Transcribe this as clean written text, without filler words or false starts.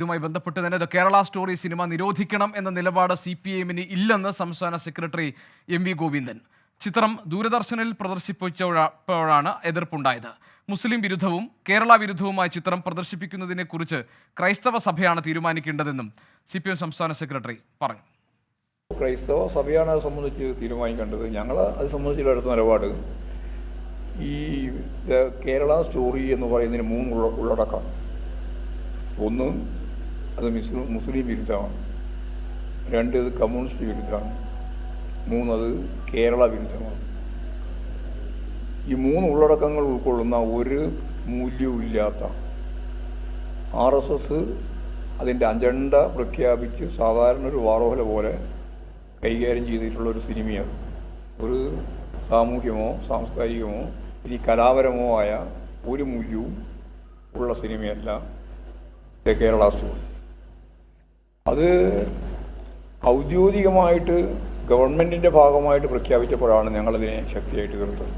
ഇതുമായി ബന്ധപ്പെട്ട് തന്നെ ദ കേരള സ്റ്റോറി സിനിമ നിരോധിക്കണം എന്ന നിലപാട് CPIM-ന് ഇല്ലെന്ന് സംസ്ഥാന സെക്രട്ടറി MV ഗോവിന്ദൻ. ചിത്രം ദൂരദർശനിൽ പ്രദർശിപ്പിച്ചപ്പോഴാണ് എതിർപ്പുണ്ടായത്. മുസ്ലിം വിരുദ്ധവും കേരള വിരുദ്ധവുമായ ചിത്രം പ്രദർശിപ്പിക്കുന്നതിനെ കുറിച്ച് ക്രൈസ്തവ സഭയാണ് തീരുമാനിക്കേണ്ടതെന്നും CPIM സംസ്ഥാന സെക്രട്ടറി പറഞ്ഞു. ക്രൈസ്തവ സഭയാണ് അത് സംബന്ധിച്ച് തീരുമാനിക്കേണ്ടത്. ഞങ്ങൾ അത് സംബന്ധിച്ചുള്ള എടുത്ത നിലപാട് ഈ കേരള സ്റ്റോറി എന്ന് പറയുന്നതിന് 3 ഉള്ളടക്കം. ഒന്ന്, അത് മുസ്ലിം വിരുദ്ധമാണ്. 2, അത് കമ്മ്യൂണിസ്റ്റ് വിരുദ്ധമാണ്. 3, അത് കേരള വിരുദ്ധമാണ്. ഈ 3 ഉള്ളടക്കങ്ങൾ ഉൾക്കൊള്ളുന്ന ഒരു മൂല്യവുമില്ലാത്ത RSS അതിൻ്റെ അജണ്ട പ്രഖ്യാപിച്ച് സാധാരണ ഒരു വാറോഹല പോലെ കൈകാര്യം ചെയ്തിട്ടുള്ള ഒരു സിനിമയാണ്. ഒരു സാമൂഹ്യമോ സാംസ്കാരികമോ ഇനി കലാപരമോ ആയ ഒരു മൂല്യവും ഉള്ള സിനിമയല്ല കേരള സ്റ്റോറി. അത് ഔദ്യോഗികമായിട്ട് ഗവൺമെൻറ്റിൻ്റെ ഭാഗമായിട്ട് പ്രഖ്യാപിച്ചപ്പോഴാണ് ഞങ്ങളതിനെ ശക്തിയായിട്ട് എതിർത്തത്.